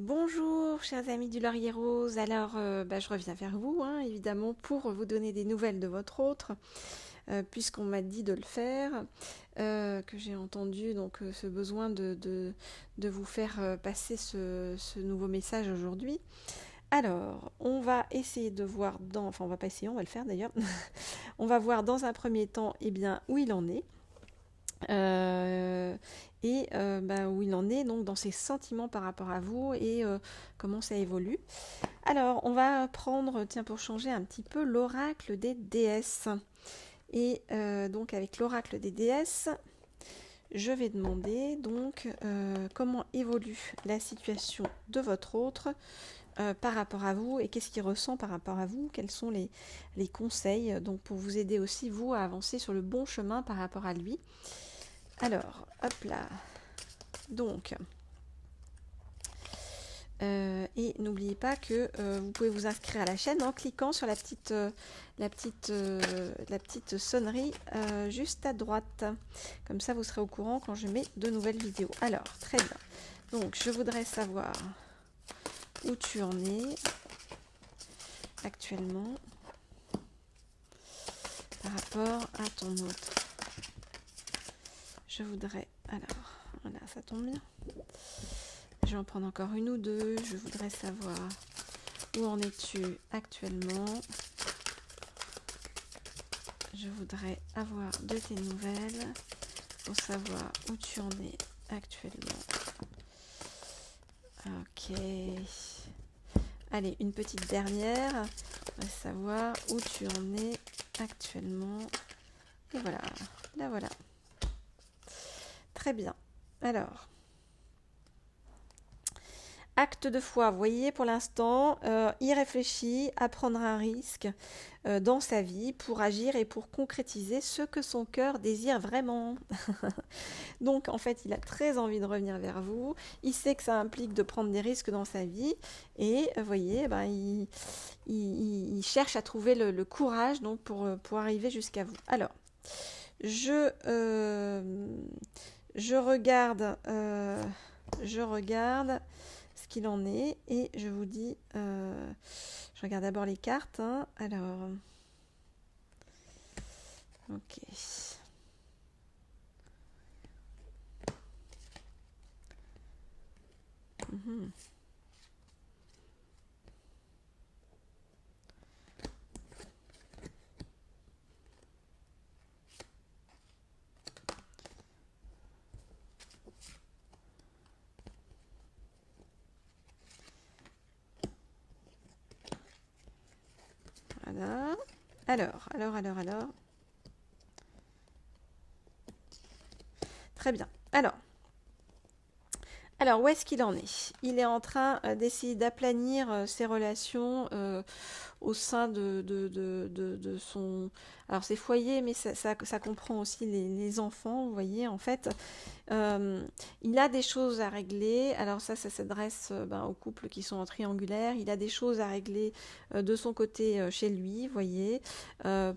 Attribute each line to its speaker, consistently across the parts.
Speaker 1: Bonjour chers amis du Laurier Rose, alors je reviens vers vous évidemment pour vous donner des nouvelles de votre autre, puisqu'on m'a dit de le faire, que j'ai entendu donc ce besoin de vous faire passer ce nouveau message aujourd'hui. Alors, on va essayer de voir enfin on va pas essayer, on va le faire d'ailleurs, on va voir dans un premier temps bien, où il en est. Euh, où il en est donc dans ses sentiments par rapport à vous et comment ça évolue. Alors, on va prendre, tiens, pour changer un petit peu, l'oracle des déesses. Et donc, avec l'oracle des déesses, je vais demander donc comment évolue la situation de votre autre par rapport à vous et qu'est-ce qu'il ressent par rapport à vous, quels sont les conseils donc pour vous aider aussi, vous, à avancer sur le bon chemin par rapport à lui. Alors, hop là. Donc, et n'oubliez pas que vous pouvez vous inscrire à la chaîne en cliquant sur la petite sonnerie juste à droite. Comme ça, vous serez au courant quand je mets de nouvelles vidéos. Alors, très bien. Donc, je voudrais savoir où tu en es actuellement par rapport à ton autre. Je voudrais... Alors, voilà, ça tombe bien. Je vais en prendre encore une ou deux. Je voudrais savoir où en es-tu actuellement. Je voudrais avoir de tes nouvelles pour savoir où tu en es actuellement. Ok. Allez, une petite dernière. On va savoir où tu en es actuellement. Et voilà, là voilà. Très bien. Alors... Acte de foi, vous voyez, pour l'instant, il réfléchit à prendre un risque dans sa vie pour agir et pour concrétiser ce que son cœur désire vraiment. Donc, en fait, il a très envie de revenir vers vous. Il sait que ça implique de prendre des risques dans sa vie. Et, vous voyez, il cherche à trouver le courage donc, pour arriver jusqu'à vous. Alors, je regarde... je regarde ce qu'il en est et je vous dis, je regarde d'abord les cartes, alors, ok. Mhm. Voilà. Alors. Très bien. Alors, où est-ce qu'il en est? Il est en train d'essayer d'aplanir ses relations au sein de son... Alors, c'est foyer, mais ça comprend aussi les enfants, vous voyez, en fait. Il a des choses à régler. Alors ça s'adresse aux couples qui sont en triangulaire. Il a des choses à régler de son côté chez lui, vous voyez,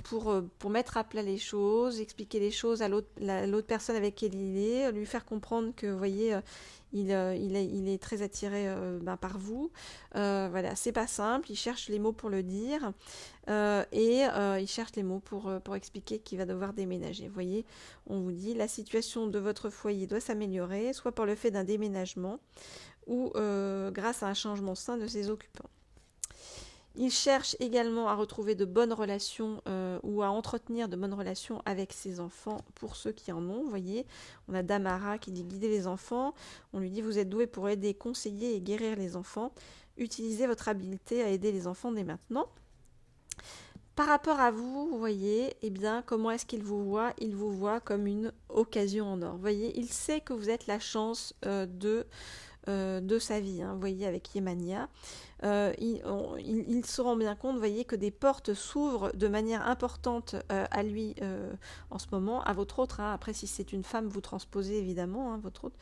Speaker 1: pour mettre à plat les choses, expliquer les choses à l'autre personne avec qui il est, lui faire comprendre que, vous voyez, il est très attiré par vous. Voilà, c'est pas simple, il cherche les mots pour le dire et il cherche les mots pour expliquer qu'il va devoir déménager. Vous voyez, on vous dit la situation de votre foyer doit s'améliorer, soit par le fait d'un déménagement ou grâce à un changement sain de ses occupants. Il cherche également à retrouver de bonnes relations ou à entretenir de bonnes relations avec ses enfants pour ceux qui en ont. Vous voyez, on a Damara qui dit guider les enfants. On lui dit vous êtes doué pour aider, conseiller et guérir les enfants. Utilisez votre habileté à aider les enfants dès maintenant. Par rapport à vous, vous voyez, comment est-ce qu'il vous voit? Il vous voit comme une occasion en or. Vous voyez, il sait que vous êtes la chance de sa vie, vous voyez, avec Yemania. Il se rend bien compte, vous voyez, que des portes s'ouvrent de manière importante à lui en ce moment, à votre autre. Après, si c'est une femme, vous transposez évidemment votre autre.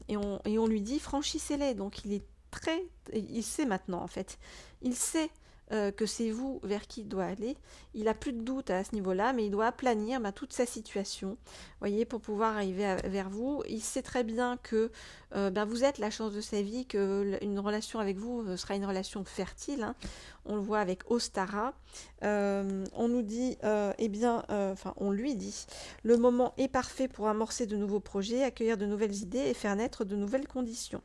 Speaker 1: Et on lui dit, franchissez-les. Donc, il sait maintenant, en fait. Il sait que c'est vous vers qui il doit aller. Il n'a plus de doute à ce niveau-là, mais il doit aplanir toute sa situation, voyez, pour pouvoir arriver vers vous. Il sait très bien que vous êtes la chance de sa vie, qu'une relation avec vous sera une relation fertile, hein. On le voit avec Ostara. On nous dit, on lui dit, le moment est parfait pour amorcer de nouveaux projets, accueillir de nouvelles idées et faire naître de nouvelles conditions.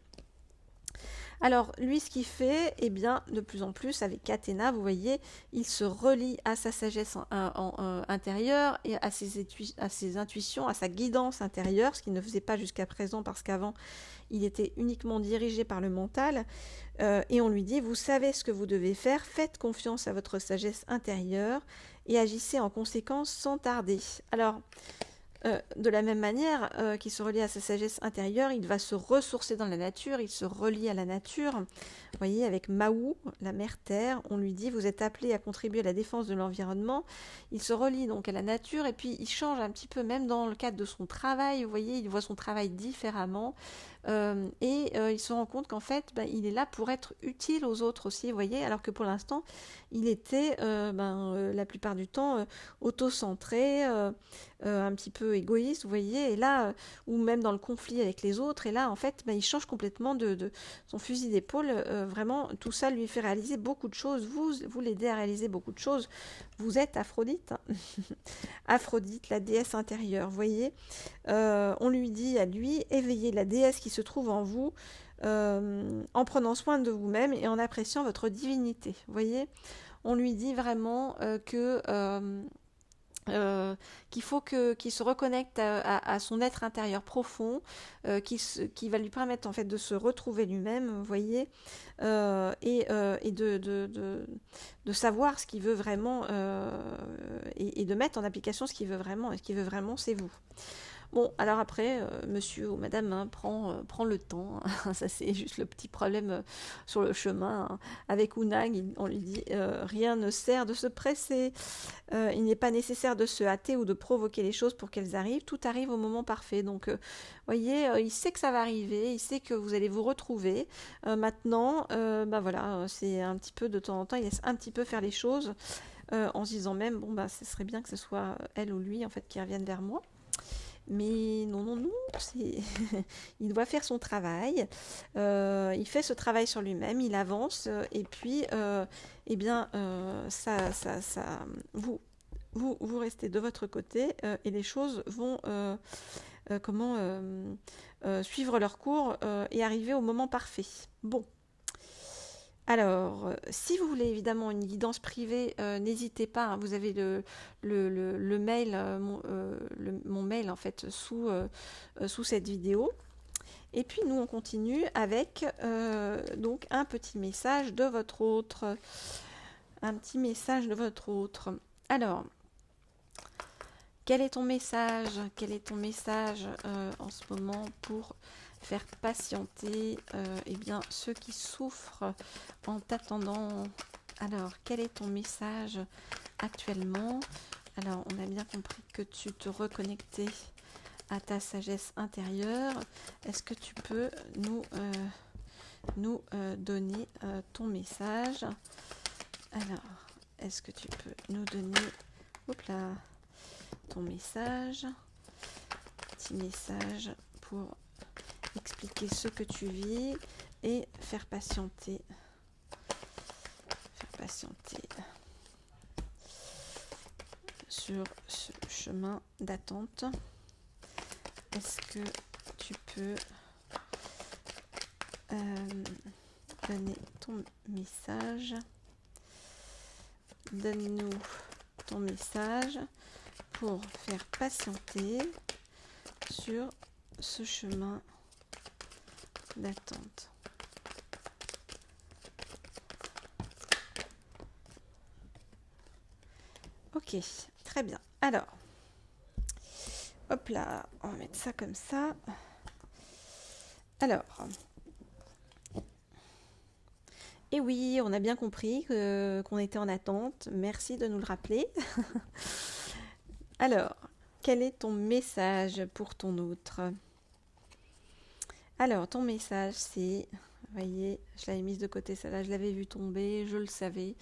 Speaker 1: Alors, lui, ce qu'il fait, de plus en plus, avec Athéna, vous voyez, il se relie à sa sagesse intérieure et à ses intuitions, à sa guidance intérieure, ce qu'il ne faisait pas jusqu'à présent, parce qu'avant, il était uniquement dirigé par le mental. Et on lui dit, vous savez ce que vous devez faire, faites confiance à votre sagesse intérieure et agissez en conséquence sans tarder. Alors, de la même manière qu'il se relie à sa sagesse intérieure, il va se ressourcer dans la nature, il se relie à la nature. Vous voyez, avec Mahou, la mère terre, on lui dit, vous êtes appelé à contribuer à la défense de l'environnement. Il se relie donc à la nature et puis il change un petit peu, même dans le cadre de son travail, vous voyez, il voit son travail différemment. Il se rend compte qu'en fait, il est là pour être utile aux autres aussi, vous voyez, alors que pour l'instant, il était la plupart du temps auto-centré, un petit peu égoïste, vous voyez, et là, ou même dans le conflit avec les autres, et là, en fait, il change complètement de son fusil d'épaule, vraiment, tout ça lui fait réaliser beaucoup de choses, vous l'aidez à réaliser beaucoup de choses, vous êtes Aphrodite, hein. Aphrodite, la déesse intérieure, vous voyez, on lui dit à lui, éveillez la déesse qui se trouve en vous, en prenant soin de vous-même et en appréciant votre divinité, vous voyez, on lui dit vraiment qu'il faut qu'il se reconnecte à son être intérieur profond, qui va lui permettre en fait de se retrouver lui-même, vous voyez, et de savoir ce qu'il veut vraiment et de mettre en application ce qu'il veut vraiment. Et ce qu'il veut vraiment, c'est vous. Bon, alors après, monsieur ou madame prend le temps, hein. Ça c'est juste le petit problème sur le chemin, hein. Avec Unag, on lui dit rien ne sert de se presser, il n'est pas nécessaire de se hâter ou de provoquer les choses pour qu'elles arrivent, tout arrive au moment parfait. Donc, voyez, il sait que ça va arriver, il sait que vous allez vous retrouver. Maintenant, voilà, c'est un petit peu de temps en temps, il laisse un petit peu faire les choses en se disant même, ce serait bien que ce soit elle ou lui en fait qui revienne vers moi. Mais non, il doit faire son travail, il fait ce travail sur lui-même, il avance, et puis, vous restez de votre côté, et les choses vont suivre leur cours et arriver au moment parfait. Bon. Alors, si vous voulez évidemment une guidance privée, n'hésitez pas, hein, vous avez le mail, mon mail en fait sous cette vidéo. Et puis nous on continue avec donc un petit message de votre autre. Un petit message de votre autre. Alors, quel est ton message? Quel est ton message en ce moment pour faire patienter ceux qui souffrent en t'attendant? Alors, quel est ton message actuellement? Alors, on a bien compris que tu te reconnectais à ta sagesse intérieure. Est-ce que tu peux nous donner ton message? Alors, est-ce que tu peux nous donner ton message? Petit message pour expliquer ce que tu vis et faire patienter sur ce chemin d'attente. Est-ce que tu peux donner ton message? Donne-nous ton message pour faire patienter sur ce chemin d'attente. Ok, très bien. Alors, hop là, on va mettre ça comme ça. Alors, et oui, on a bien compris qu'on était en attente. Merci de nous le rappeler. Alors, quel est ton message pour ton autre? Alors, ton message, c'est Vous voyez, je l'avais mise de côté, celle-là, je l'avais vue tomber, je le savais.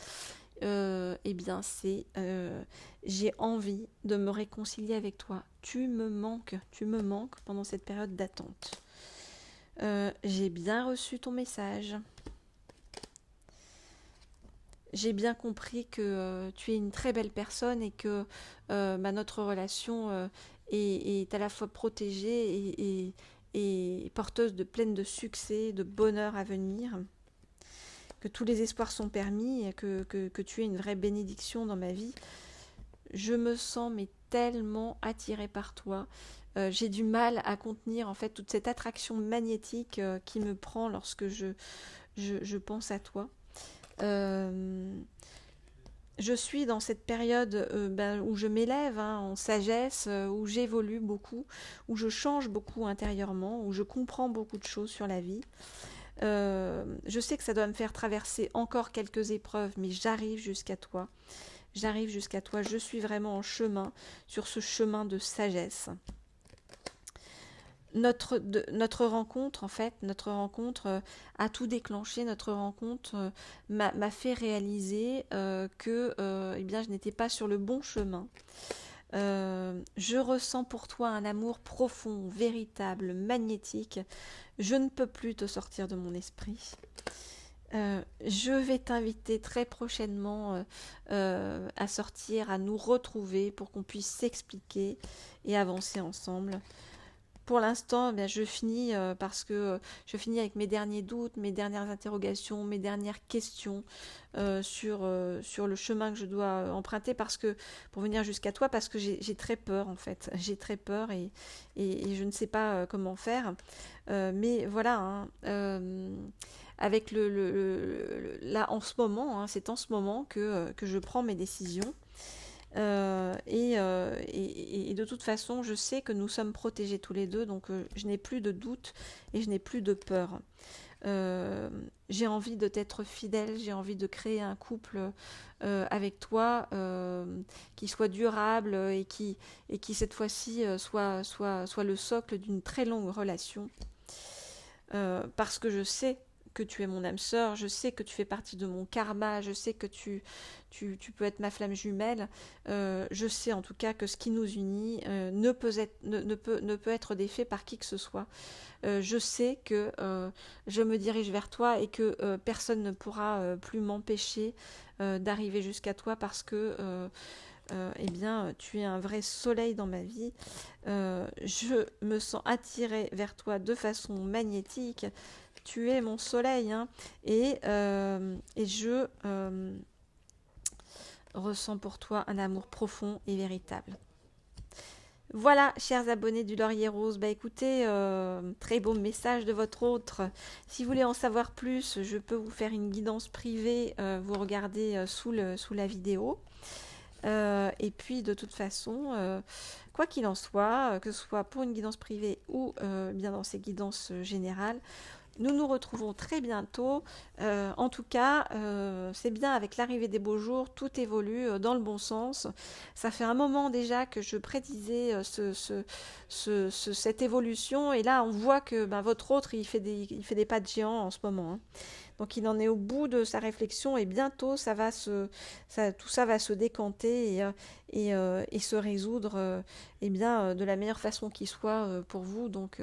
Speaker 1: Eh bien, j'ai envie de me réconcilier avec toi. Tu me manques pendant cette période d'attente. J'ai bien reçu ton message. J'ai bien compris que tu es une très belle personne et que notre relation est à la fois protégée et porteuse pleine de succès, de bonheur à venir, que tous les espoirs sont permis et que tu es une vraie bénédiction dans ma vie. Je me sens mais tellement attirée par toi. J'ai du mal à contenir en fait toute cette attraction magnétique qui me prend lorsque je pense à toi. Je suis dans cette période où je m'élève en sagesse, où j'évolue beaucoup, où je change beaucoup intérieurement, où je comprends beaucoup de choses sur la vie. Je sais que ça doit me faire traverser encore quelques épreuves, mais j'arrive jusqu'à toi. J'arrive jusqu'à toi, je suis vraiment en chemin, sur ce chemin de sagesse. Notre rencontre, en fait, a tout déclenché. Notre rencontre m'a fait réaliser que je n'étais pas sur le bon chemin. Je ressens pour toi un amour profond, véritable, magnétique. Je ne peux plus te sortir de mon esprit. Je vais t'inviter très prochainement à sortir, à nous retrouver pour qu'on puisse s'expliquer et avancer ensemble. Pour l'instant, je finis parce que je finis avec mes derniers doutes, mes dernières interrogations, mes dernières questions sur le chemin que je dois emprunter pour venir jusqu'à toi, parce que j'ai très peur en fait. J'ai très peur et je ne sais pas comment faire. Mais voilà, avec là en ce moment, c'est en ce moment que je prends mes décisions. Et de toute façon, je sais que nous sommes protégés tous les deux, donc je n'ai plus de doute et je n'ai plus de peur. J'ai envie de t'être fidèle, j'ai envie de créer un couple avec toi qui soit durable et qui cette fois-ci soit le socle d'une très longue relation. Parce que je sais que tu es mon âme sœur, je sais que tu fais partie de mon karma, je sais que tu peux être ma flamme jumelle, je sais en tout cas que ce qui nous unit ne peut être défait par qui que ce soit. Je sais que je me dirige vers toi et que personne ne pourra plus m'empêcher d'arriver jusqu'à toi, parce que tu es un vrai soleil dans ma vie. Je me sens attirée vers toi de façon magnétique. Tu es mon soleil, et je ressens pour toi un amour profond et véritable. Voilà, chers abonnés du Laurier Rose, écoutez, très beau message de votre autre. Si vous voulez en savoir plus, je peux vous faire une guidance privée, vous regardez sous la vidéo. Et puis de toute façon, quoi qu'il en soit, que ce soit pour une guidance privée ou bien dans ces guidances générales, nous nous retrouvons très bientôt. En tout cas, c'est bien, avec l'arrivée des beaux jours, tout évolue dans le bon sens. Ça fait un moment déjà que je prédisais cette évolution, et là on voit que votre autre il fait des pas de géant en ce moment. Donc il en est au bout de sa réflexion, et bientôt tout ça va se décanter et se résoudre de la meilleure façon qui soit pour vous. Donc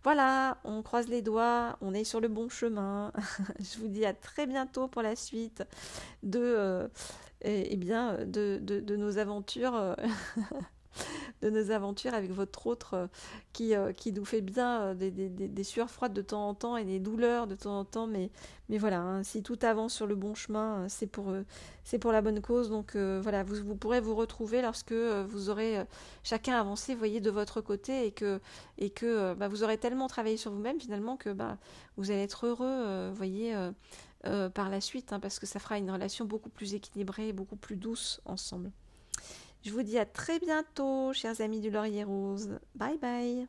Speaker 1: voilà, on croise les doigts, on est sur le bon chemin. Je vous dis à très bientôt pour la suite de nos aventures. De nos aventures avec votre autre qui nous fait bien des sueurs froides de temps en temps et des douleurs de temps en temps, mais voilà, si tout avance sur le bon chemin, c'est pour la bonne cause. Donc voilà, vous pourrez vous retrouver lorsque vous aurez chacun avancé, voyez, de votre côté, et que vous aurez tellement travaillé sur vous-même finalement que vous allez être heureux, voyez, par la suite, parce que ça fera une relation beaucoup plus équilibrée, beaucoup plus douce ensemble. Je vous dis à très bientôt, chers amis du Laurier Rose. Bye bye.